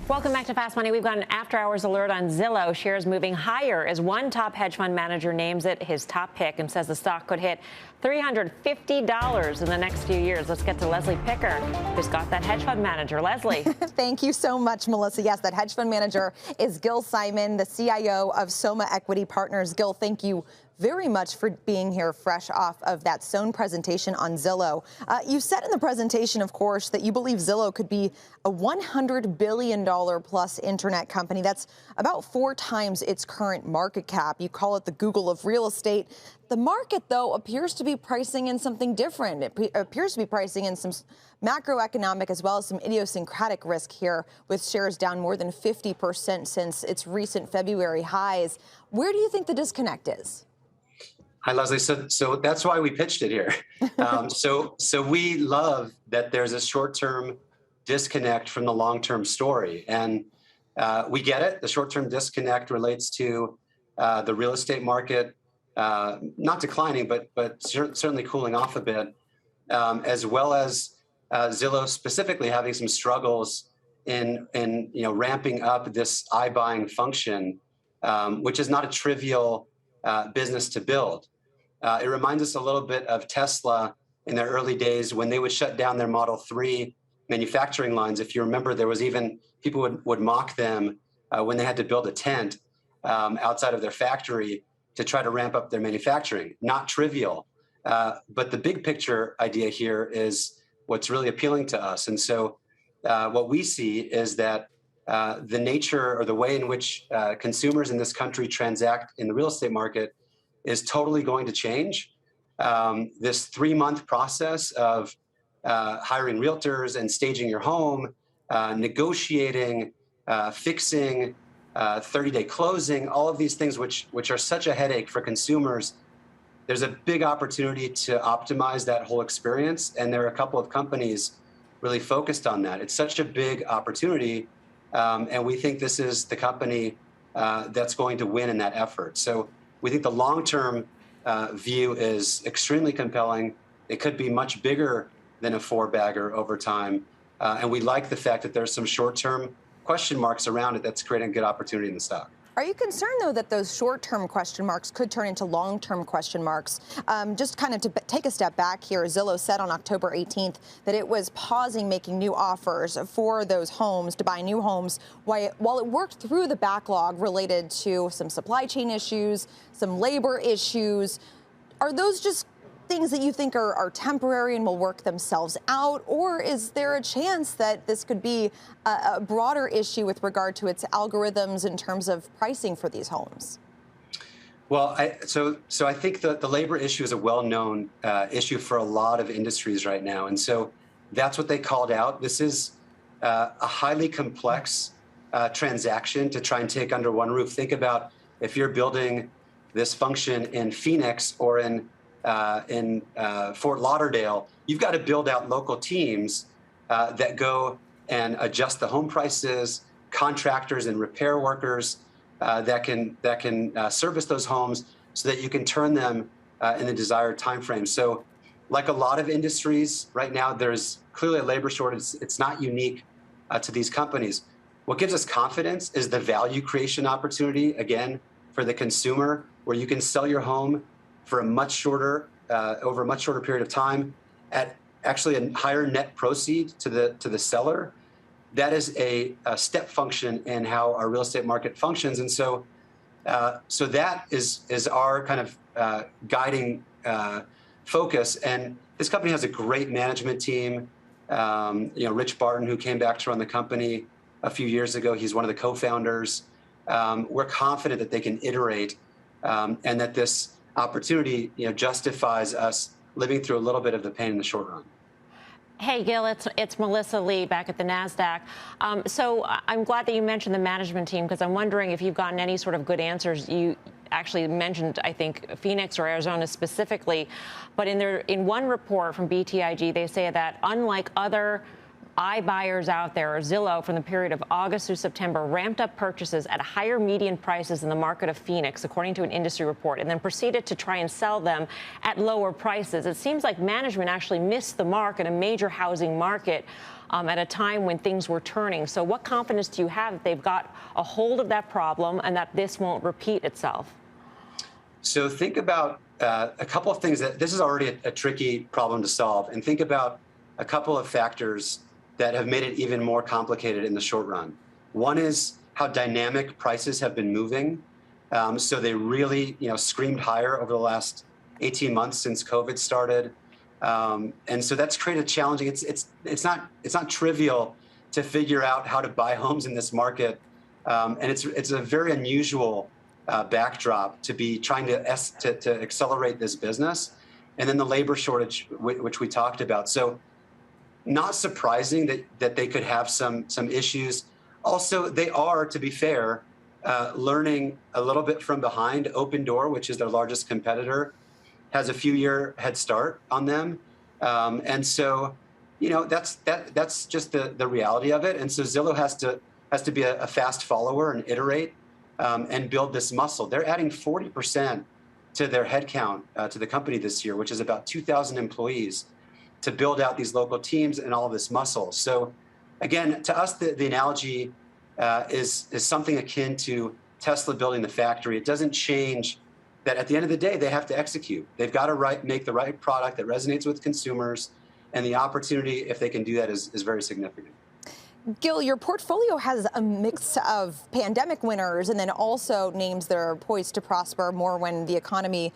Welcome back to Fast Money. We've got an after-hours alert on Zillow. Shares moving higher as one top hedge fund manager names it his top pick and says the stock could hit $350 in the next few years. Let's get to Leslie Picker, who's got that hedge fund manager. Leslie. Thank you so much, Melissa. Yes, that hedge fund manager is Gil Simon, the CIO of Soma Equity Partners. Gil, thank you very much for being here fresh off of that Sohn presentation on Zillow. You said in the presentation, of course, that you believe Zillow could be a $100 billion plus internet company. That's about 4 times its current market cap. You call it the Google of real estate. The market, though, appears to be pricing in something different. It appears to be pricing in some macroeconomic as well as some idiosyncratic risk here, with shares down more than 50% since its recent February highs. Where do you think the disconnect is? Hi, Leslie. So that's why we pitched it here. So we love that there's a short-term disconnect from the long-term story. And we get it. The short-term disconnect relates to the real estate market not declining, but certainly cooling off a bit, as well as Zillow specifically having some struggles in ramping up this iBuying function, which is not a trivial business to build. It reminds us a little bit of Tesla in their early days when they would shut down their Model 3 manufacturing lines. If you remember, there was even people would mock them when they had to build a tent outside of their factory to try to ramp up their manufacturing. Not trivial, but the big picture idea here is what's really appealing to us. And so what we see is that the nature or the way in which consumers in this country transact in the real estate market is totally going to change. This 3-month process of hiring realtors and staging your home, negotiating, fixing, 30-day closing, all of these things which are such a headache for consumers. There's a big opportunity to optimize that whole experience, and there are a couple of companies really focused on that. It's such a big opportunity, and we think this is the company that's going to win in that effort. So we think the long-term view is extremely compelling. It could be much bigger than a 4-bagger over time, and we like the fact that there's some short-term question marks around it that's creating a good opportunity in the stock. Are you concerned, though, that those short-term question marks could turn into long-term question marks? Just kind of to take a step back here, Zillow said on October 18th that it was pausing making new offers for those homes, to buy new homes, while it worked through the backlog related to some supply chain issues, some labor issues. Are those just things that you think are temporary and will work themselves out? Or is there a chance that this could be a broader issue with regard to its algorithms in terms of pricing for these homes? Well, so I think the labor issue is a well-known issue for a lot of industries right now. And so that's what they called out. This is a highly complex transaction to try and take under one roof. Think about if you're building this function in Phoenix or in Fort Lauderdale, you've got to build out local teams that go and adjust the home prices, contractors and repair workers that can service those homes so that you can turn them in the desired time frame. So like a lot of industries right now, there's clearly a labor shortage. It's not unique to these companies. What gives us confidence is the value creation opportunity, again, for the consumer, where you can sell your home for a much shorter, over a much shorter period of time, at actually a higher net proceed to the seller. That is a step function in how our real estate market functions, and so that is our kind of guiding focus. And this company has a great management team. Rich Barton, who came back to run the company a few years ago, he's one of the co-founders. We're confident that they can iterate, and that this opportunity, justifies us living through a little bit of the pain in the short run. Hey, Gil, it's Melissa Lee back at the NASDAQ. So I'm glad that you mentioned the management team, because I'm wondering if you've gotten any sort of good answers. You actually mentioned, I think, Phoenix or Arizona specifically, but in one report from BTIG, they say that unlike other iBuyers out there, or Zillow, from the period of August through September, ramped up purchases at higher median prices in the market of Phoenix, according to an industry report, and then proceeded to try and sell them at lower prices. It seems like management actually missed the mark in a major housing market at a time when things were turning. So what confidence do you have that they've got a hold of that problem and that this won't repeat itself? So think about a couple of things. That this is already a tricky problem to solve, and think about a couple of factors that have made it even more complicated in the short run. One is how dynamic prices have been moving. So they really, screamed higher over the last 18 months since COVID started. And so that's created challenging. It's not trivial to figure out how to buy homes in this market. And it's a very unusual backdrop to be trying to accelerate this business. And then the labor shortage, which we talked about. So not surprising that they could have some issues. Also, they are, to be fair, learning a little bit from behind. Opendoor, which is their largest competitor, has a few-year head start on them. And so, that's just the reality of it. And so Zillow has to be a fast follower and iterate and build this muscle. They're adding 40% to their headcount to the company this year, which is about 2,000 employees, to build out these local teams and all of this muscle. So again, to us, the analogy is something akin to Tesla building the factory. It doesn't change that at the end of the day, they have to execute. They've got to make the right product that resonates with consumers, and the opportunity, if they can do that, is very significant. Gil, your portfolio has a mix of pandemic winners and then also names that are poised to prosper more when the economy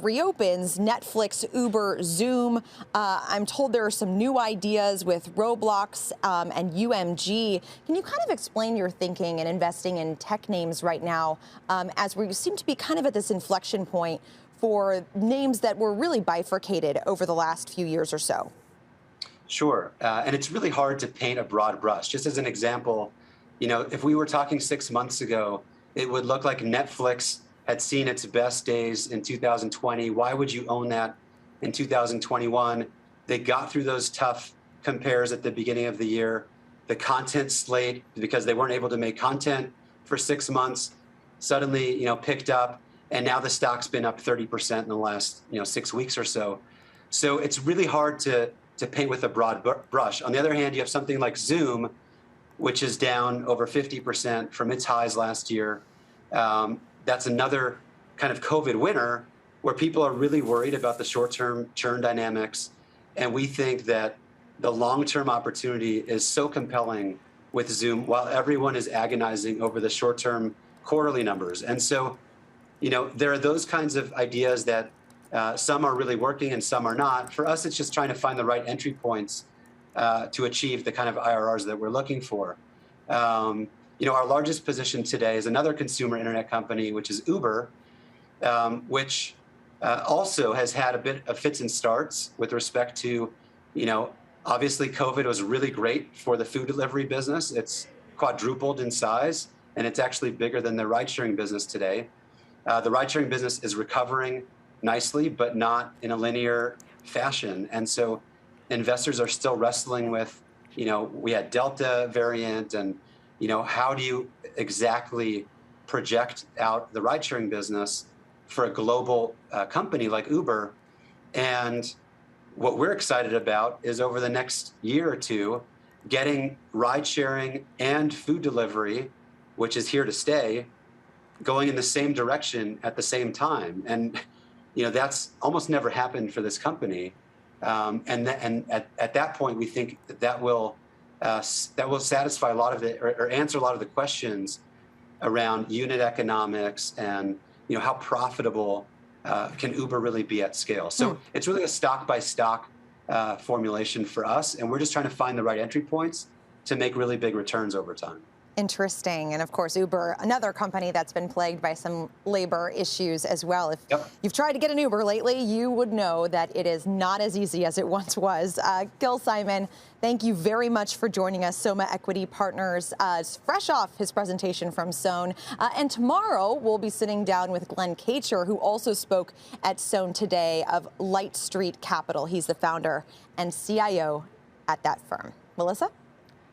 reopens. Netflix, Uber, Zoom. I'm told there are some new ideas with Roblox and UMG. Can you kind of explain your thinking in investing in tech names right now, as we seem to be kind of at this inflection point for names that were really bifurcated over the last few years or so? Sure. And it's really hard to paint a broad brush. Just as an example, if we were talking 6 months ago, it would look like Netflix had seen its best days in 2020. Why would you own that in 2021? They got through those tough compares at the beginning of the year. The content slate, because they weren't able to make content for 6 months, suddenly, picked up. And now the stock's been up 30% in the last, 6 weeks or so. So it's really hard to paint with a broad brush. On the other hand, you have something like Zoom, which is down over 50% from its highs last year. That's another kind of COVID winner where people are really worried about the short-term churn dynamics. And we think that the long-term opportunity is so compelling with Zoom while everyone is agonizing over the short-term quarterly numbers. And so, there are those kinds of ideas that some are really working and some are not. For us, it's just trying to find the right entry points to achieve the kind of IRRs that we're looking for. Our largest position today is another consumer internet company, which is Uber, which also has had a bit of fits and starts with respect to, obviously COVID was really great for the food delivery business. It's quadrupled in size, and it's actually bigger than the ride-sharing business today. The ride-sharing business is recovering nicely, but not in a linear fashion. And so investors are still wrestling with, we had Delta variant and, how do you exactly project out the ride-sharing business for a global company like Uber? And what we're excited about is over the next year or two, getting ride-sharing and food delivery, which is here to stay, going in the same direction at the same time. And that's almost never happened for this company, and at that point, we think that will satisfy a lot of or answer a lot of the questions around unit economics and how profitable can Uber really be at scale. So it's really a stock by stock formulation for us, and we're just trying to find the right entry points to make really big returns over time. Interesting. And of course, Uber, another company that's been plagued by some labor issues as well. If you've tried to get an Uber lately, you would know that it is not as easy as it once was. Gil Simon, thank you very much for joining us. Soma Equity Partners, fresh off his presentation from Sohn. And tomorrow, we'll be sitting down with Glenn Kacher, who also spoke at Sohn today, of Light Street Capital. He's the founder and CIO at that firm. Melissa?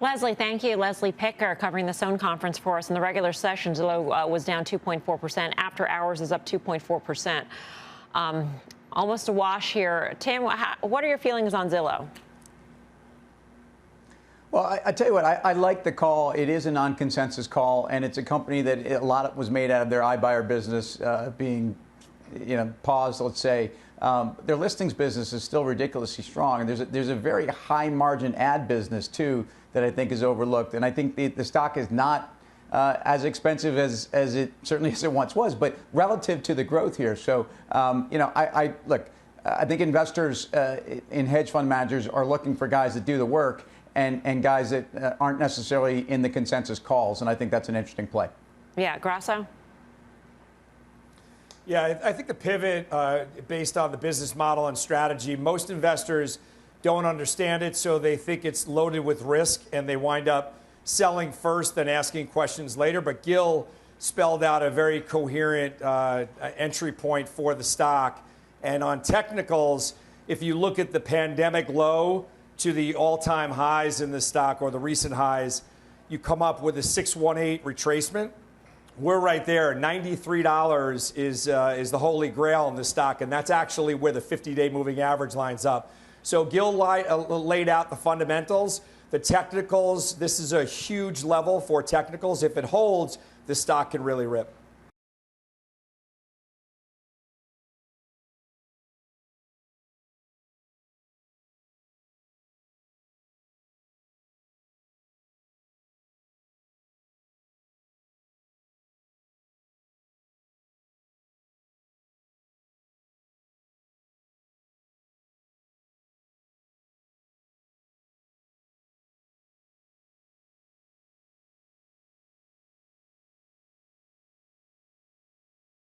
Leslie, thank you. Leslie Picker covering the Sohn Conference for us. In the regular session, Zillow was down 2.4%. After hours is up 2.4%. Almost a wash here. Tim, what are your feelings on Zillow? Well, I tell you what, I like the call. It is a non-consensus call, and it's a company that a lot of was made out of their iBuyer business being, paused, let's say. Their listings business is still ridiculously strong, and there's a very high margin ad business too that I think is overlooked. And I think the stock is not as expensive as it certainly as it once was, but relative to the growth here. So I think investors in hedge fund managers are looking for guys that do the work and guys that aren't necessarily in the consensus calls, and I think that's an interesting play. Yeah, Grasso. Yeah, I think the pivot based on the business model and strategy, most investors don't understand it, so they think it's loaded with risk, and they wind up selling first, then asking questions later. But Gil spelled out a very coherent entry point for the stock. And on technicals, if you look at the pandemic low to the all-time highs in the stock, or the recent highs, you come up with a 618 retracement. We're right there. $93 is the holy grail in the stock, and that's actually where the 50-day moving average lines up. So Gil laid out the fundamentals. The technicals, this is a huge level for technicals. If it holds, the stock can really rip.